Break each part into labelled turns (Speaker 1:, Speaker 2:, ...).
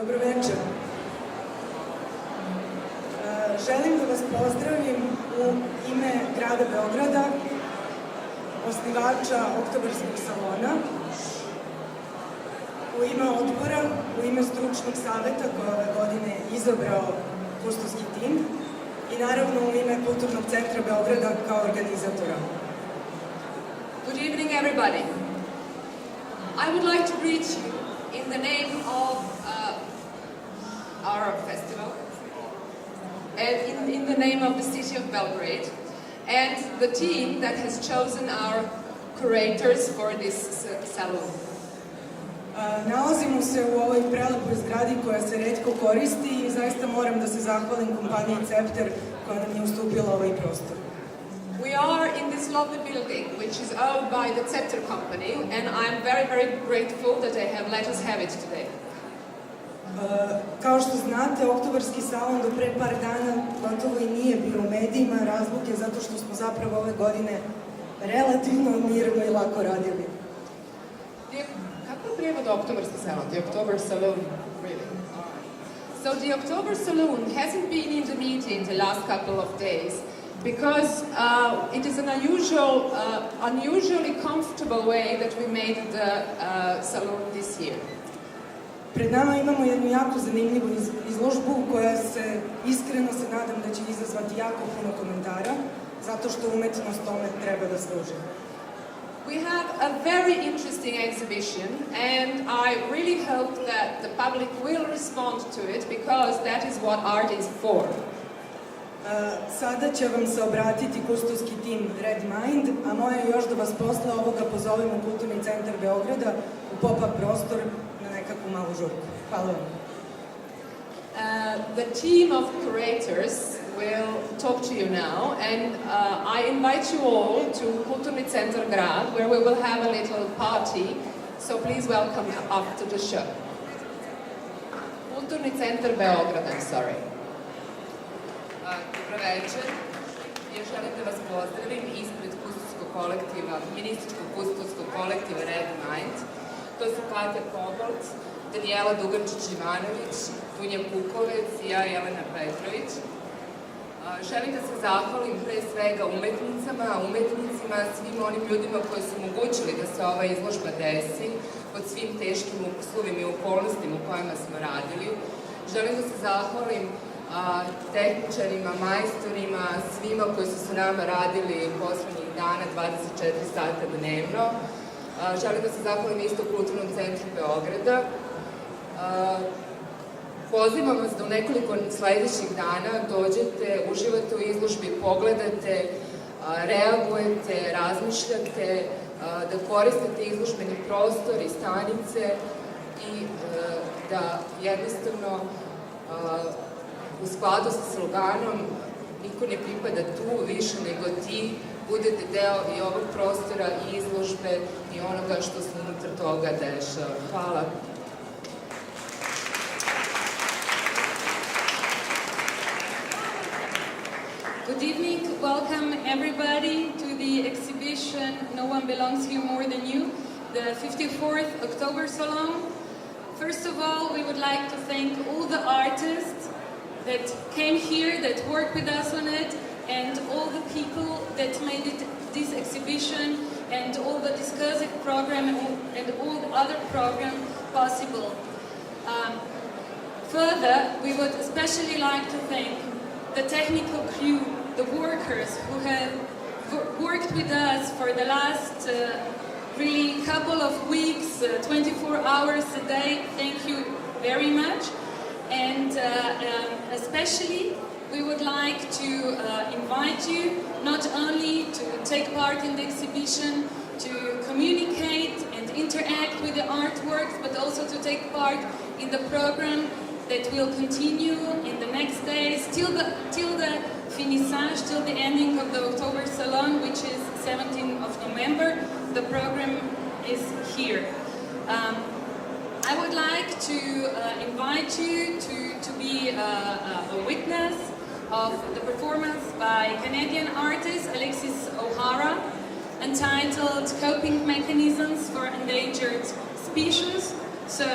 Speaker 1: Dobro večer. Želim da vas pozdravim u ime grada Belgrada, osnivača October Salona, u ime odbora, u ime stručnog saveta koji ove godine izabrao kustovski tim i naravno u ime Kulturnog centra Beograda kao organizatora.
Speaker 2: Good evening, everybody. I would like to greet you in the name of our festival, and in the name of the city of Belgrade, and the team that has chosen our curators for this salon.
Speaker 1: Nalazimo se u ovoj prelepoj zgradi koja se retko koristi i zaista moram da se zahvalim kompaniji Cepter koja nam je ustupila ovaj prostor.
Speaker 2: We are in this lovely building, which is owned by the Curated company, and I'm very, very grateful that they have let us have it today.
Speaker 1: Kao što znate, Oktobarski salon do pre par dana gotovo i nije bio u medijima, razlog je zato što smo zapravo ove godine relativno mirno i lako radili.
Speaker 2: Kako je prijevod Oktobarski salon? The October Salon, really? So the October Salon hasn't been in the media in the last couple of days, because it is an unusually comfortable way that we made the salon this year.
Speaker 1: Pred nama imamo jednu jako zanimljivu izložbu koja se, iskreno se nadam da će izazvati jako puno komentara, zato što umetnost tome treba da služi.
Speaker 2: We have a very interesting exhibition, and I really hope that the public will respond to it, because that is what art is for.
Speaker 1: Sada će vam se obratiti kustovski tim Red Mind, a moje je još da vas posle ovoga pozovem u Kulturni centar Beograda u pop-up prostor na nekakvu malu žurku. Hvala vam.
Speaker 2: The team of curators will talk to you now, and I invite you all to Kulturni centar Grad, where we will have a little party, so please welcome after the show. Kulturni centar Beograd, I'm sorry. Dobro večer. Ja želim da vas pozdravim ispred kustovskog kolektiva, feminističkog kustovskog kolektiva Red Mind. To su Katja Kobolt, Danijela Dugančić-Ivanović, Dunja Kukovec i ja, Jelena Petrović. Želim da se zahvalim pre svega umetnicima, svim onim ljudima koji su omogućili da se ova izložba desi pod svim teškim uslovima i okolnostima u kojima smo radili. Želim da se zahvalim tehničarima, majstorima, svima koji su sa nama radili poslednjih dana 24 sata dnevno. Želim da se zahvalim isto Kulturnom centru Beograda. Pozivam vas da u nekoliko sledećih dana dođete, uživate u izložbi, pogledate, reagujete, razmišljate, da koristite izložbeni prostor i stanice i da jednostavno u skladu sa sloganom "Niko ne pripada tu više nego ti", budete deo i ovog prostora i izložbe i onoga što se unutar toga dešava. Hvala.
Speaker 3: Good evening, welcome everybody to the exhibition No One Belongs Here More Than You, the 54th October Salon. First of all, we would like to thank all the artists that came here, that worked with us on it, and all the people that made it this exhibition and all the discursive program and all the other program possible. Further, we would especially like to thank the technical crew, the workers who have worked with us for the last really couple of weeks, 24 hours a day. Thank you very much. And especially we would like to invite you not only to take part in the exhibition, to communicate and interact with the artworks, but also to take part in the program that will continue in the next days till the finissage, till the ending of the October Salon, which is 17th of November. The program is here. I would like to invite you to be a witness of the performance by Canadian artist Alexis entitled "Coping Mechanisms for Endangered Species." So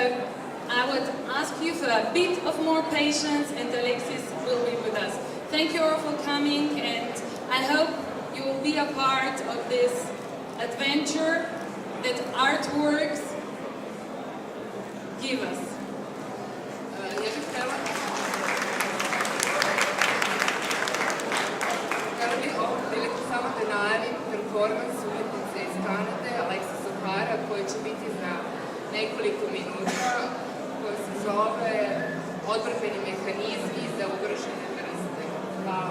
Speaker 3: I would ask you for a bit of more patience, and Alexis will be with us. Thank you all for coming, and I hope you will be a part of this adventure that artworks give us.
Speaker 2: Ja bih htjela ovom priliku samo da najavim performans umjetnice iz Kanade, Alexis koji će biti za nekoliko minuta, koja se zove Odbrambeni mehanizmi za ugrožene vrste. Hvala.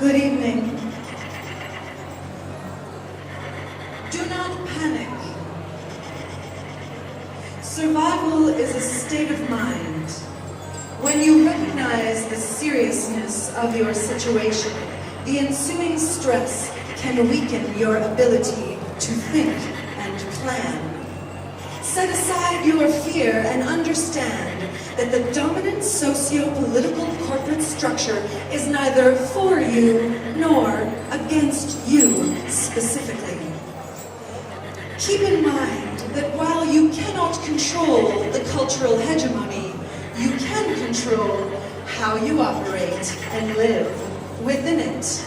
Speaker 4: Good evening. Do not panic. Survival is a state of mind. When you recognize the seriousness of your situation, the ensuing stress can weaken your ability to think and plan. Set aside your fear and understand that the dominant socio-political corporate structure is neither for you nor against you specifically. Keep in mind that while you cannot control the cultural hegemony, you can control how you operate and live within it.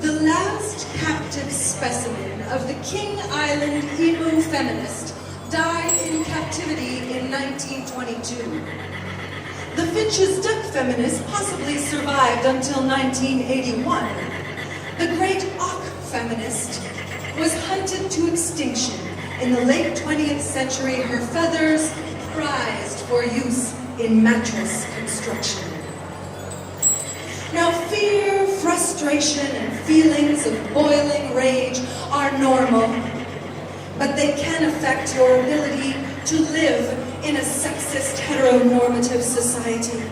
Speaker 4: The last captive specimen of the King Island emu feminist died in captivity in 1922. The Finch's duck feminist possibly survived until 1981. The great auk feminist was hunted to extinction in the late 20th century, her feathers prized for use in mattress construction. Now, fear, frustration, and feelings of boiling rage are normal, but they can affect your ability to live in a sexist, heteronormative society.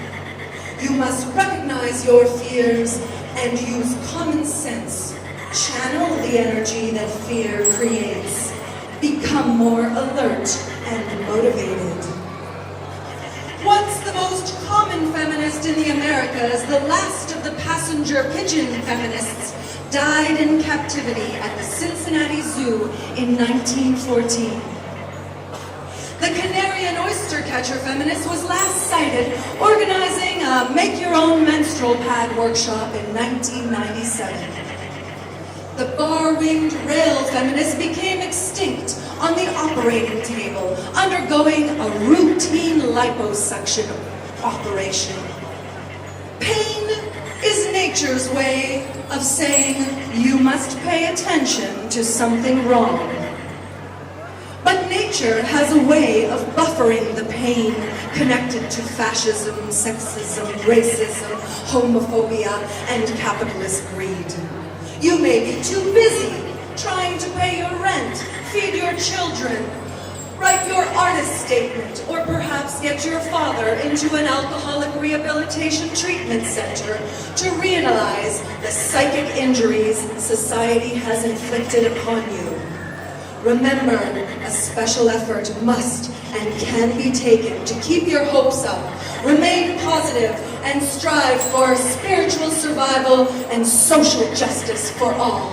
Speaker 4: You must recognize your fears and use common sense. Channel the energy that fear creates. Become more alert and motivated. Once the most common feminist in the Americas, the last of the passenger pigeon feminists, died in captivity at the Cincinnati Zoo in 1914. The canary and oyster catcher feminist was last sighted organizing a make-your-own menstrual pad workshop in 1997. The bar-winged rail feminist became extinct on the operating table, undergoing a routine liposuction operation. Pain is nature's way of saying you must pay attention to something wrong. But nature has a way of buffering the pain connected to fascism, sexism, racism, homophobia, and capitalist greed. You may be too busy trying to pay your rent, feed your children, write your artist statement, or perhaps get your father into an alcoholic rehabilitation treatment center to realize the psychic injuries society has inflicted upon you. Remember, a special effort must and can be taken to keep your hopes up remain positive, and strive for spiritual survival and social justice for all.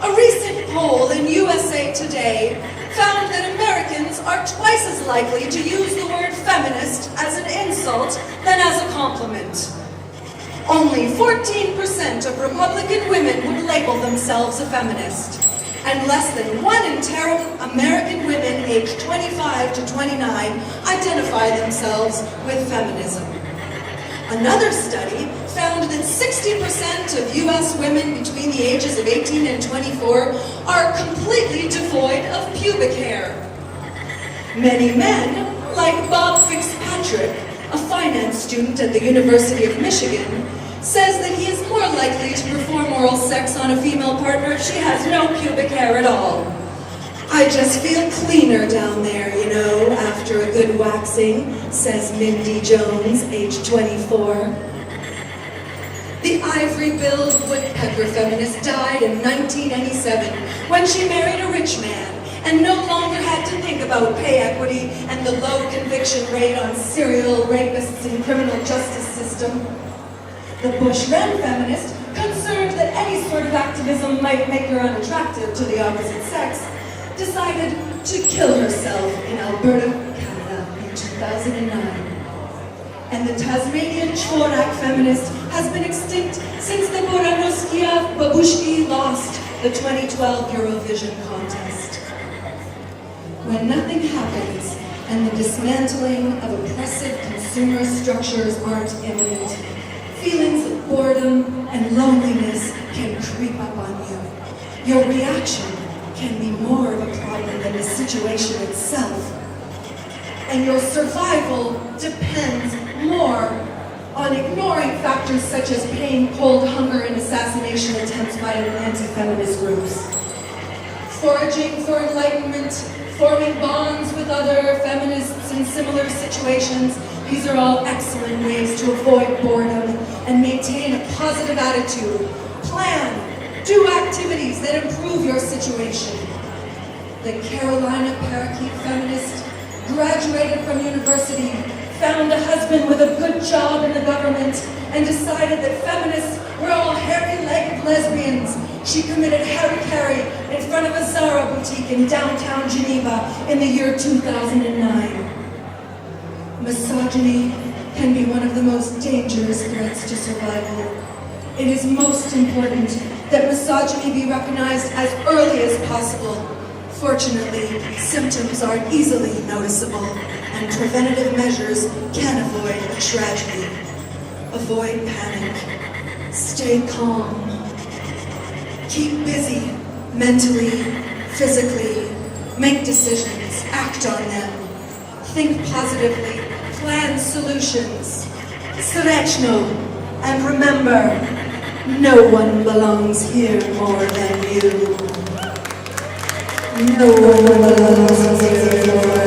Speaker 4: A recent poll in USA Today found that Americans are twice as likely to use the word feminist as an insult than as a compliment. Only 14% of Republican women would label themselves a feminist, and less than 1 in 10 American women aged 25 to 29 identify themselves with feminism. Another study found that 60% of US women between the ages of 18 and 24 are completely devoid of pubic hair. Many men, like Bob Fitzpatrick, a finance student at the University of Michigan, says that he is more likely to perform oral sex on a female partner if she has no pubic hair at all. I just feel cleaner down there, you know, after a good waxing, says Mindy Jones, age 24. The ivory-billed woodpecker feminist died in 1997 when she married a rich man and no longer had to think about pay equity and the low conviction rate on serial rapists in criminal justice system. The Bush-Wren feminist, concerned that any sort of activism might make her unattractive to the opposite sex, decided to kill herself in Alberta, Canada in 2009. And the Tasmanian Chorak feminist has been extinct since the Buranovskia Babushki lost the 2012 Eurovision contest. When nothing happens and the dismantling of oppressive consumer structures aren't imminent, feelings of boredom and loneliness can creep up on you. Your reaction can be more of a problem than the situation itself. And your survival depends more on ignoring factors such as pain, cold, hunger, and assassination attempts by anti-feminist groups. Foraging for enlightenment, forming bonds with other feminists in similar situations, these are all excellent ways to avoid boredom and maintain a positive attitude. Plan, do activities that improve your situation. The Carolina parakeet feminist graduated from university, found a husband with a good job in the government, and decided that feminists were all hairy-legged lesbians. She committed harry-carry in front of a Zara boutique in downtown Geneva in the year 2009. Misogyny can be one of the most dangerous threats to survival. It is most important that misogyny be recognized as early as possible. Fortunately, symptoms are easily noticeable, and preventative measures can avoid a tragedy. Avoid panic. Stay calm. Keep busy, mentally, physically. Make decisions, act on them. Think positively, plan solutions. Srečno, and remember, no one belongs here more than you. No one belongs here more